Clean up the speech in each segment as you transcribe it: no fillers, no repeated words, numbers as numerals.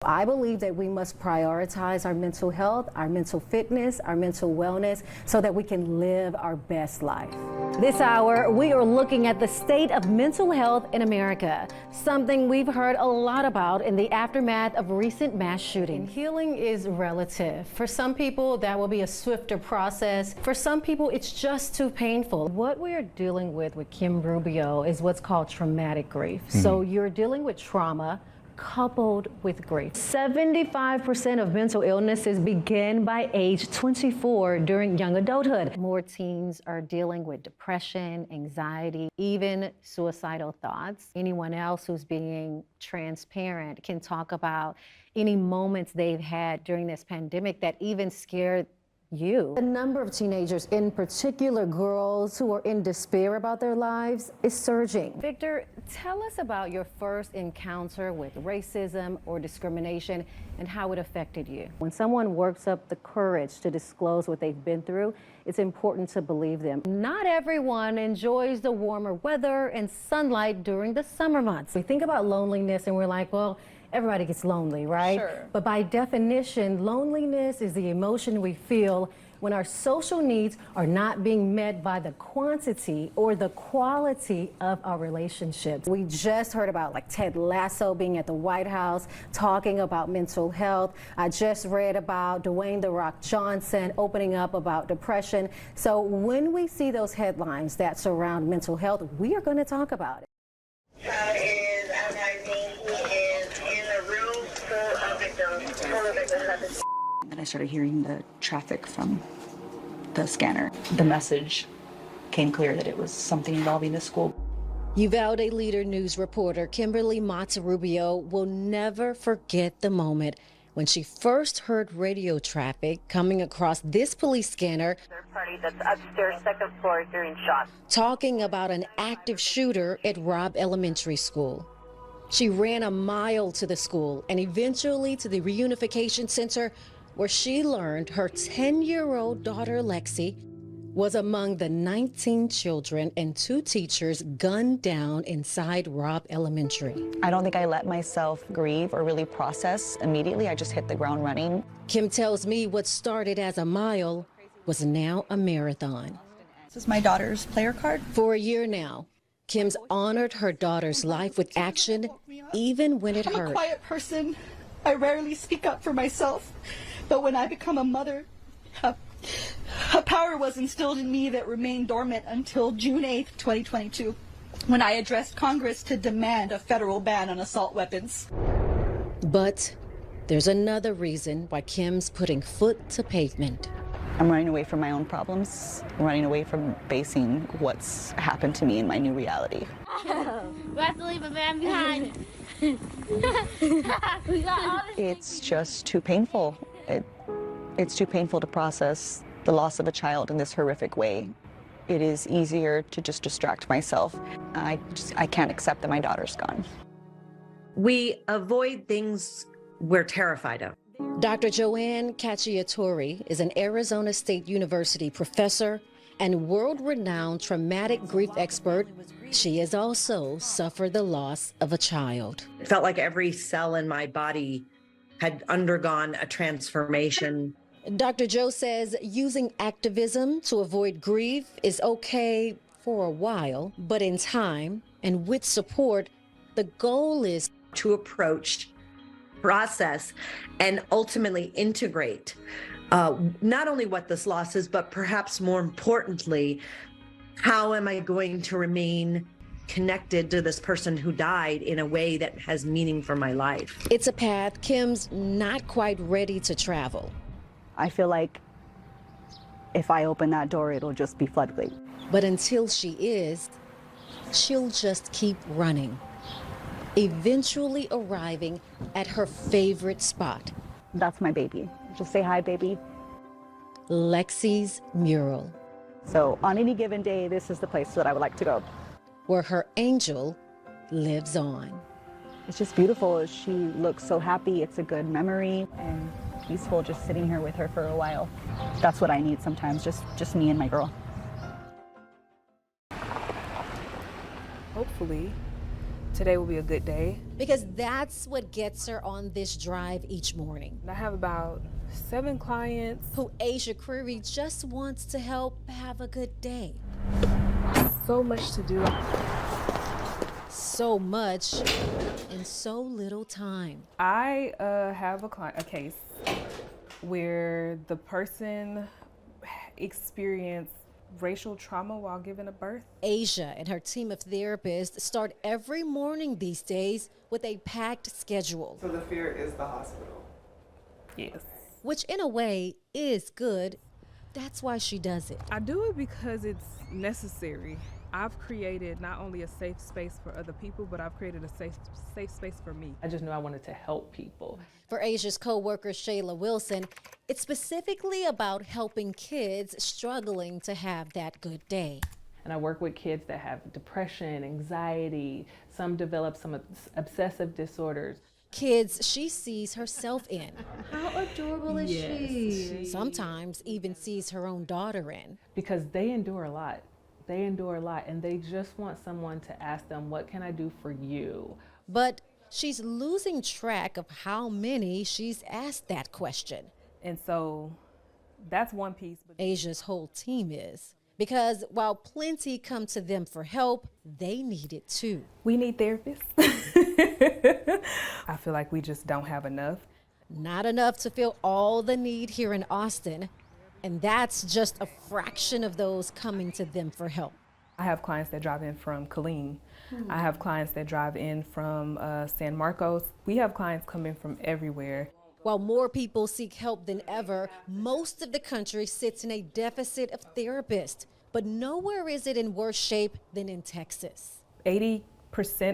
I believe that we must prioritize our mental health, our mental fitness, our mental wellness, so that we can live our best life. This hour, we are looking at the state of mental health in America, something we've heard a lot about in the aftermath of recent mass shootings. Healing is relative. For some people, that will be a swifter process. For some people, it's just too painful. What we are dealing with Kim Rubio is what's called traumatic grief. So you're dealing with trauma coupled with grief. 75% of mental illnesses begin by age 24 during young adulthood. More teens are dealing with depression, anxiety, even suicidal thoughts. Anyone else who's being transparent can talk about any moments they've had during this pandemic that even scared you. The number of teenagers, in particular girls who are in despair about their lives, is surging. Victor, tell us about your first encounter with racism or discrimination and how it affected you. When someone works up the courage to disclose what they've been through, it's important to believe them. Not everyone enjoys the warmer weather and sunlight during the summer months. We think about loneliness and we're like, well, everybody gets lonely, right? Sure. But by definition, loneliness is the emotion we feel when our social needs are not being met by the quantity or the quality of our relationships. We just heard about Ted Lasso being at the White House talking about mental health. I just read about Dwayne "The Rock" Johnson opening up about depression. So when we see those headlines that surround mental health, we are going to talk about it. And I started hearing the traffic from the scanner. The message came clear that it was something involving the school. Uvalde Leader News reporter Kimberly Rubio will never forget the moment when she first heard radio traffic coming across this police scanner. Party that's upstairs, second floor, hearing shots. Talking about an active shooter at Robb Elementary School. She ran a mile to the school and eventually to the reunification center, where she learned her 10-year-old daughter, Lexi, was among the 19 children and 2 teachers gunned down inside Robb Elementary. I don't think I let myself grieve or really process immediately. I just hit the ground running. Kim tells me what started as a mile was now a marathon. This is my daughter's player card. For a year now, Kim's honored her daughter's life with action, even when it hurt. I'm a quiet person. I rarely speak up for myself. But when I become a mother, a power was instilled in me that remained dormant until June 8th, 2022, when I addressed Congress to demand a federal ban on assault weapons. But there's another reason why Kim's putting foot to pavement. I'm running away from my own problems. I'm running away from facing what's happened to me in my new reality. We have to leave a man behind. We got all this. It's just too painful. It's too painful to process the loss of a child in this horrific way. It is easier to just distract myself. I can't accept that my daughter's gone. We avoid things we're terrified of. Dr. Joanne Cacciatore is an Arizona State University professor and world-renowned traumatic grief expert. She has also suffered the loss of a child. It felt like every cell in my body had undergone a transformation. Dr. Joe says using activism to avoid grief is okay for a while, but in time and with support, the goal is to approach, process, and ultimately integrate not only what this loss is, but perhaps more importantly, how am I going to remain connected to this person who died in a way that has meaning for my life? It's a path Kim's not quite ready to travel. I feel like if I open that door, it'll just be floodgate. But until she is, she'll just keep running, eventually arriving at her favorite spot. That's my baby. Just say hi, baby. Lexi's mural. So on any given day, this is the place that I would like to go. Where her angel lives on. It's just beautiful. She looks so happy. It's a good memory and peaceful just sitting here with her for a while. That's what I need sometimes, just me and my girl. Hopefully, today will be a good day. Because that's what gets her on this drive each morning. I have about 7 clients. Who Asia Creary just wants to help have a good day. So much to do. So much in so little time. I have a case where the person experienced racial trauma while giving a birth. Asia and her team of therapists start every morning these days with a packed schedule. So the fear is the hospital. Yes. Which in a way is good. That's why she does it. I do it because it's necessary. I've created not only a safe space for other people, but I've created a safe space for me. I just knew I wanted to help people. For Asia's co-worker Shayla Wilson, it's specifically about helping kids struggling to have that good day. And I work with kids that have depression, anxiety, some develop some obsessive disorders. Kids she sees herself in. How adorable is Yes. she? Sometimes even sees her own daughter in. Because they endure a lot. They endure a lot, and they just want someone to ask them, what can I do for you? But she's losing track of how many she's asked that question. And so that's one piece. Asia's whole team is. Because while plenty come to them for help, they need it too. We need therapists. I feel like we just don't have enough. Not enough to fill all the need here in Austin. And that's just a fraction of those coming to them for help. I have clients that drive in from Killeen. I have clients that drive in from San Marcos. We have clients coming from everywhere. While more people seek help than ever, most of the country sits in a deficit of therapists. But nowhere is it in worse shape than in Texas. 80%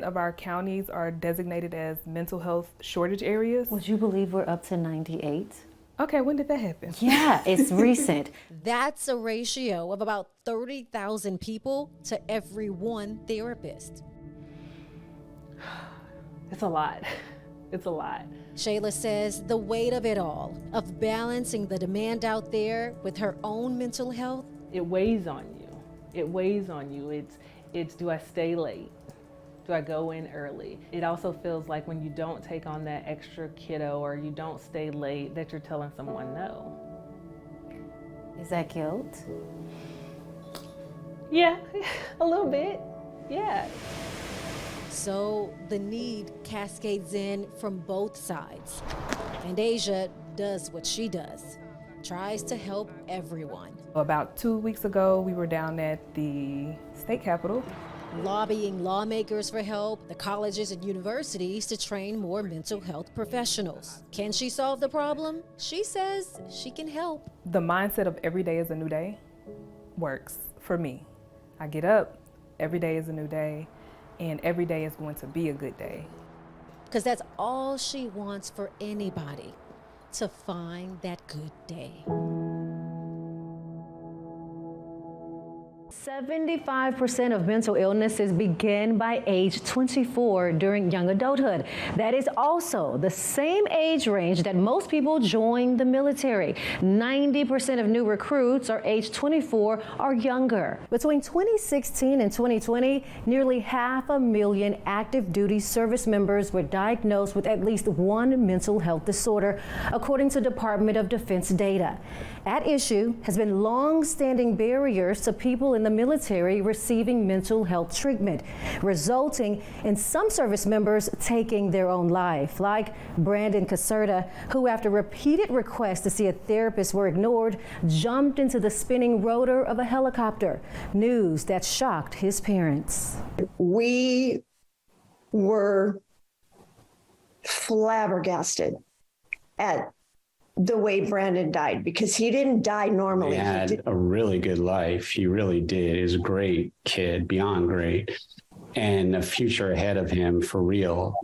of our counties are designated as mental health shortage areas. Would you believe we're up to 98? Okay, when did that happen? Yeah, it's recent. That's a ratio of about 30,000 people to every one therapist. It's a lot. It's a lot. Shayla says the weight of it all, of balancing the demand out there with her own mental health. It weighs on you. It weighs on you. It's do I stay late? Do I go in early? It also feels like when you don't take on that extra kiddo or you don't stay late that you're telling someone no. Is that guilt? Yeah, a little bit. Yeah. So the need cascades in from both sides. And Asia does what she does, tries to help everyone. About 2 weeks ago, we were down at the state capitol. Lobbying lawmakers for help, the colleges and universities to train more mental health professionals. Can she solve the problem? She says she can help. The mindset of every day is a new day works for me. I get up, every day is a new day, and every day is going to be a good day. Because that's all she wants for anybody, to find that good day. 75% of mental illnesses begin by age 24 during young adulthood. That is also the same age range that most people join the military. 90% of new recruits are age 24 or younger. Between 2016 and 2020, nearly 500,000 active duty service members were diagnosed with at least one mental health disorder, according to Department of Defense data. At issue has been long-standing barriers to people in the military receiving mental health treatment, resulting in some service members taking their own life, like Brandon Caserta, who after repeated requests to see a therapist were ignored, jumped into the spinning rotor of a helicopter, news that shocked his parents. We were flabbergasted at the way Brandon died, because he didn't die normally. He had a really good life. He really did. He was a great kid, beyond great, and a future ahead of him for real.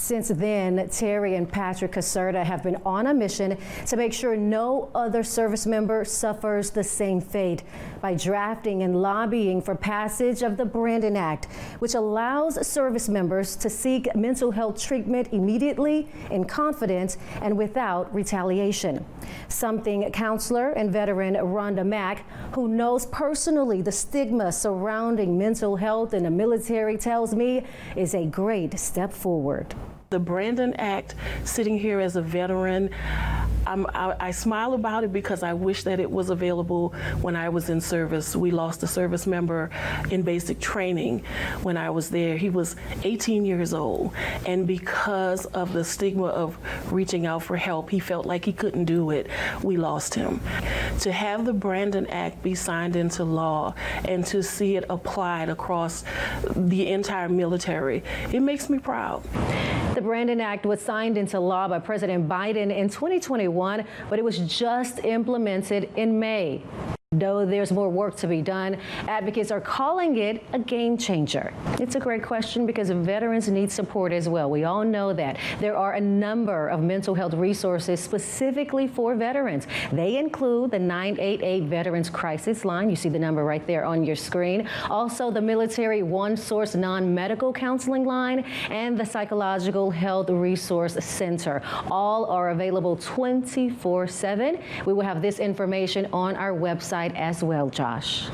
Since then, Terry and Patrick Caserta have been on a mission to make sure no other service member suffers the same fate by drafting and lobbying for passage of the Brandon Act, which allows service members to seek mental health treatment immediately, in confidence, and without retaliation. Something counselor and veteran Rhonda Mack, who knows personally the stigma surrounding mental health in the military, tells me is a great step forward. The Brandon Act, sitting here as a veteran, I smile about it because I wish that it was available when I was in service. We lost a service member in basic training when I was there. He was 18 years old, and because of the stigma of reaching out for help, he felt like he couldn't do it. We lost him. To have the Brandon Act be signed into law and to see it applied across the entire military, it makes me proud. The Brandon Act was signed into law by President Biden in 2021, but it was just implemented in May. Though there's more work to be done, advocates are calling it a game changer. It's a great question because veterans need support as well. We all know that. There are a number of mental health resources specifically for veterans. They include the 988 Veterans Crisis Line. You see the number right there on your screen. Also, the Military One Source Non-Medical Counseling Line and the Psychological Health Resource Center. All are available 24/7. We will have this information on our website as well, Josh.